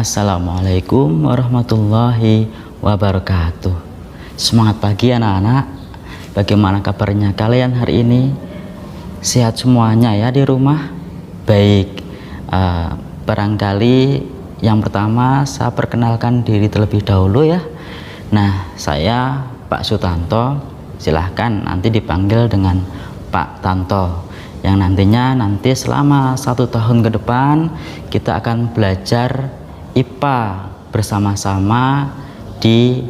Assalamualaikum warahmatullahi wabarakatuh. Semangat pagi anak-anak. Bagaimana kabarnya kalian hari ini? Sehat semuanya ya di rumah? Baik, barangkali yang pertama saya perkenalkan diri terlebih dahulu ya. Nah, saya Pak Sutanto. Silahkan nanti dipanggil dengan Pak Tanto. Yang nanti selama 1 tahun ke depan kita akan belajar IPA bersama-sama di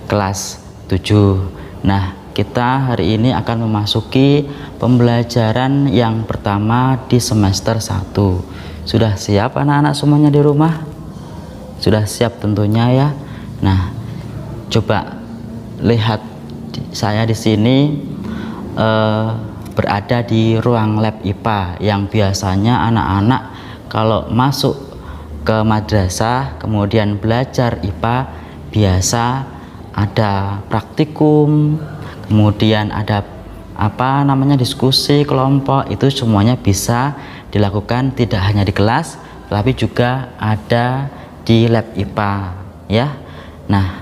kelas 7. Nah, kita hari ini akan memasuki pembelajaran yang pertama di semester 1. Sudah siap anak-anak semuanya di rumah? Sudah siap tentunya ya. Nah, coba lihat saya di sini berada di ruang lab IPA yang biasanya anak-anak kalau masuk ke madrasah kemudian belajar IPA biasa ada praktikum, kemudian ada diskusi kelompok. Itu semuanya bisa dilakukan tidak hanya di kelas tapi juga ada di lab IPA ya. Nah,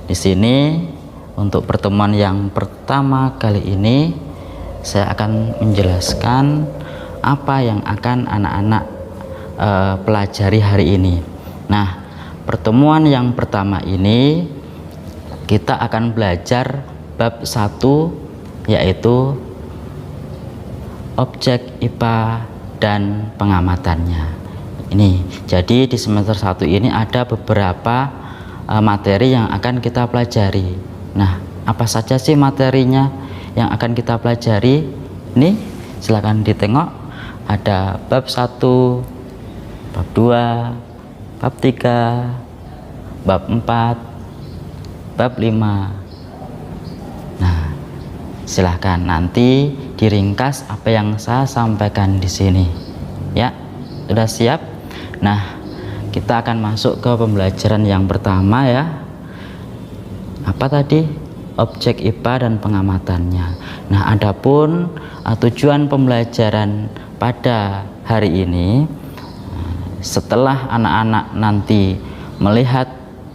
di sini untuk pertemuan yang pertama kali ini saya akan menjelaskan apa yang akan anak-anak pelajari hari ini. Nah, pertemuan yang pertama ini kita akan belajar bab 1 yaitu objek IPA dan pengamatannya. Ini jadi di semester 1 ini ada beberapa materi yang akan kita pelajari. Nah, apa saja sih materinya yang akan kita pelajari? Ini silakan ditengok, ada bab 1, bab 2, bab 3, bab 4, bab 5. Nah, silahkan nanti diringkas apa yang saya sampaikan di sini ya. Sudah siap? Nah, kita akan masuk ke pembelajaran yang pertama ya. Apa tadi? Objek IPA dan pengamatannya. Nah, adapun tujuan pembelajaran pada hari ini, setelah anak-anak nanti melihat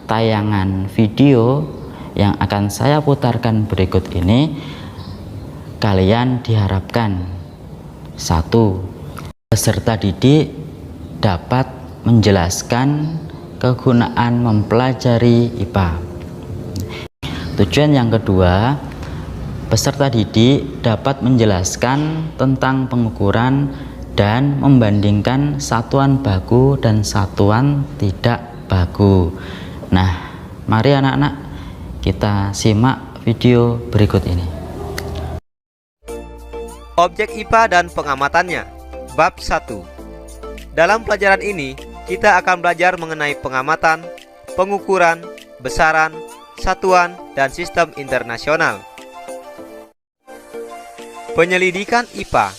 tayangan video yang akan saya putarkan berikut ini, kalian diharapkan 1. Peserta didik dapat menjelaskan kegunaan mempelajari IPA. Tujuan yang kedua, peserta didik dapat menjelaskan tentang pengukuran dan membandingkan satuan baku dan satuan tidak baku. Nah, mari anak-anak kita simak video berikut ini. Objek IPA dan pengamatannya. Bab 1. Dalam pelajaran ini, kita akan belajar mengenai pengamatan, pengukuran, besaran, satuan, dan sistem internasional. Penyelidikan IPA.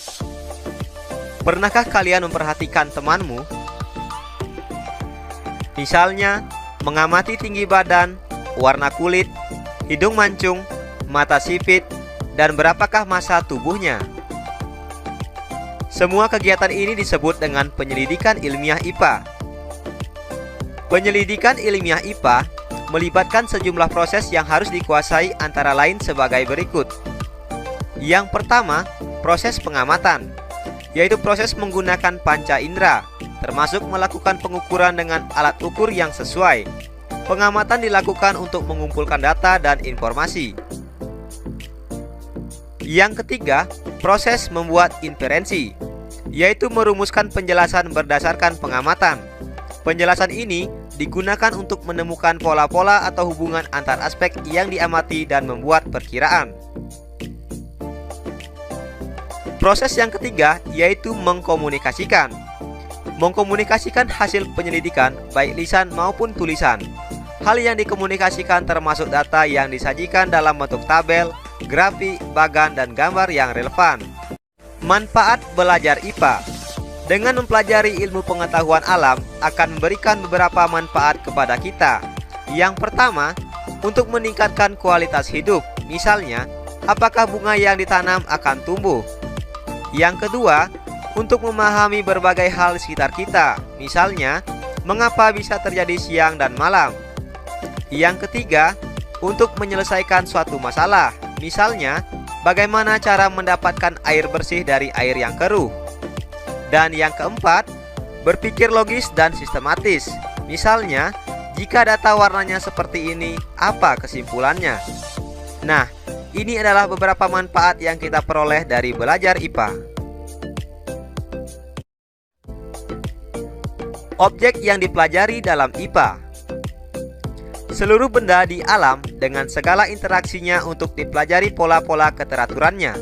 Pernahkah kalian memperhatikan temanmu? Misalnya, mengamati tinggi badan, warna kulit, hidung mancung, mata sipit, dan berapakah massa tubuhnya. Semua kegiatan ini disebut dengan penyelidikan ilmiah IPA. Penyelidikan ilmiah IPA melibatkan sejumlah proses yang harus dikuasai antara lain sebagai berikut. Yang pertama, proses pengamatan, yaitu proses menggunakan panca indera, termasuk melakukan pengukuran dengan alat ukur yang sesuai. Pengamatan dilakukan untuk mengumpulkan data dan informasi. Yang ketiga, proses membuat inferensi, yaitu merumuskan penjelasan berdasarkan pengamatan. Penjelasan ini digunakan untuk menemukan pola-pola atau hubungan antar aspek yang diamati dan membuat perkiraan. Proses yang ketiga yaitu mengkomunikasikan. Mengkomunikasikan hasil penyelidikan baik lisan maupun tulisan. Hal yang dikomunikasikan termasuk data yang disajikan dalam bentuk tabel, grafik, bagan, dan gambar yang relevan. Manfaat belajar IPA. Dengan mempelajari ilmu pengetahuan alam akan memberikan beberapa manfaat kepada kita. Yang pertama, untuk meningkatkan kualitas hidup. Misalnya, apakah bunga yang ditanam akan tumbuh. Yang kedua, untuk memahami berbagai hal di sekitar kita. Misalnya, Mengapa bisa terjadi siang dan malam? Yang ketiga, untuk menyelesaikan suatu masalah. Misalnya, bagaimana cara mendapatkan air bersih dari air yang keruh. Dan yang keempat, berpikir logis dan sistematis. Misalnya, jika data warnanya seperti ini, apa kesimpulannya? Nah, ini adalah beberapa manfaat yang kita peroleh dari belajar IPA. Objek yang dipelajari dalam IPA. Seluruh benda di alam dengan segala interaksinya untuk dipelajari pola-pola keteraturannya.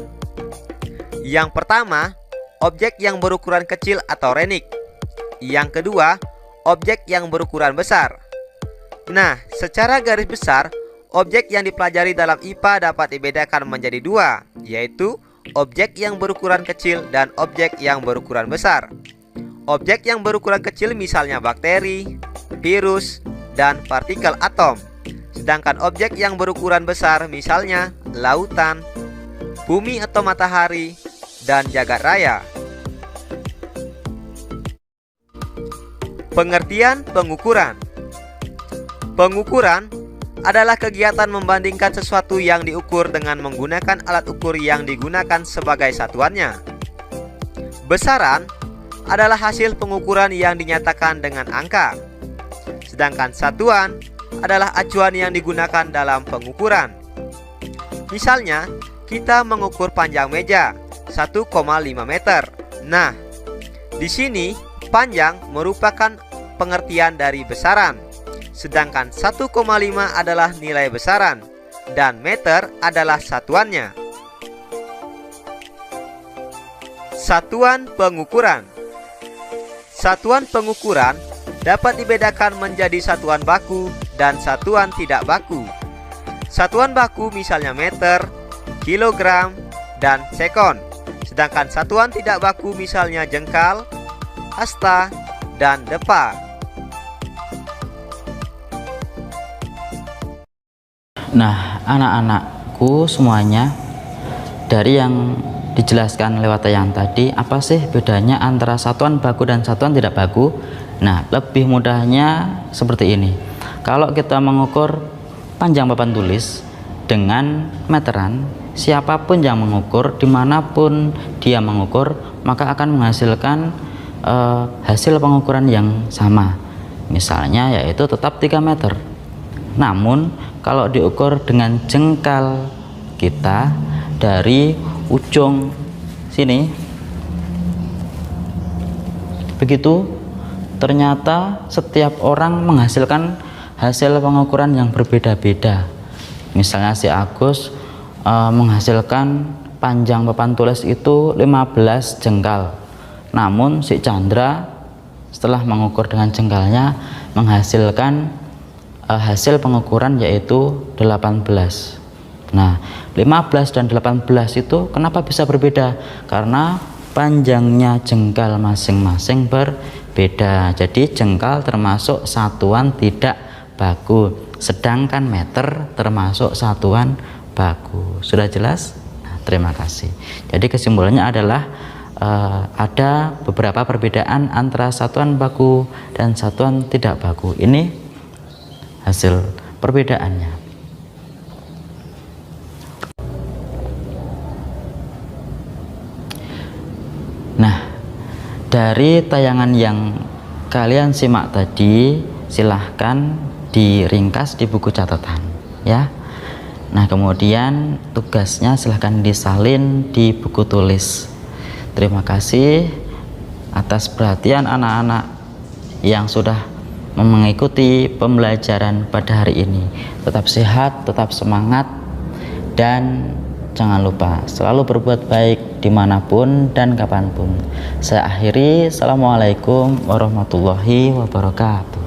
Yang pertama, objek yang berukuran kecil atau renik. Yang kedua, objek yang berukuran besar. Nah, secara garis besar, objek yang dipelajari dalam IPA dapat dibedakan menjadi dua, yaitu objek yang berukuran kecil dan objek yang berukuran besar. Objek yang berukuran kecil misalnya bakteri, virus, dan partikel atom. Sedangkan objek yang berukuran besar misalnya lautan, bumi atau matahari, dan jagat raya. Pengertian pengukuran. Pengukuran adalah kegiatan membandingkan sesuatu yang diukur dengan menggunakan alat ukur yang digunakan sebagai satuannya. Besaran adalah hasil pengukuran yang dinyatakan dengan angka. Sedangkan satuan adalah acuan yang digunakan dalam pengukuran. Misalnya, kita mengukur panjang meja 1,5 meter. Nah, di sini panjang merupakan pengertian dari besaran. Sedangkan 1,5 adalah nilai besaran dan meter adalah satuannya. Satuan pengukuran. Satuan pengukuran dapat dibedakan menjadi satuan baku dan satuan tidak baku. Satuan baku misalnya meter, kilogram, dan sekon. Sedangkan satuan tidak baku misalnya jengkal, hasta, dan depa. Nah, anak-anakku semuanya, dari yang dijelaskan lewat yang tadi, apa sih bedanya antara satuan baku dan satuan tidak baku? Nah, lebih mudahnya seperti ini. Kalau kita mengukur panjang papan tulis dengan meteran, siapapun yang mengukur, dimanapun dia mengukur, maka akan menghasilkan hasil pengukuran yang sama. Misalnya yaitu tetap 3 meter. Namun kalau diukur dengan jengkal kita dari ujung sini begitu, ternyata setiap orang menghasilkan hasil pengukuran yang berbeda-beda. Misalnya si Agus menghasilkan panjang papan tulis itu 15 jengkal, namun si Chandra setelah mengukur dengan jengkalnya menghasilkan hasil pengukuran yaitu 18. Nah, 15 dan 18 itu kenapa bisa berbeda? Karena panjangnya jengkal masing-masing berbeda. Jadi jengkal termasuk satuan tidak baku, sedangkan meter termasuk satuan baku. Sudah jelas? Nah, terima kasih. Jadi kesimpulannya adalah ada beberapa perbedaan antara satuan baku dan satuan tidak baku. Ini hasil perbedaannya. Nah, dari tayangan yang kalian simak tadi, silahkan diringkas di buku catatan ya. Nah, kemudian tugasnya silahkan disalin di buku tulis. Terima kasih atas perhatian anak-anak yang sudah mengikuti pembelajaran pada hari ini. Tetap sehat, tetap semangat, dan jangan lupa selalu berbuat baik dimanapun dan kapanpun. Saya akhiri. Assalamualaikum warahmatullahi wabarakatuh.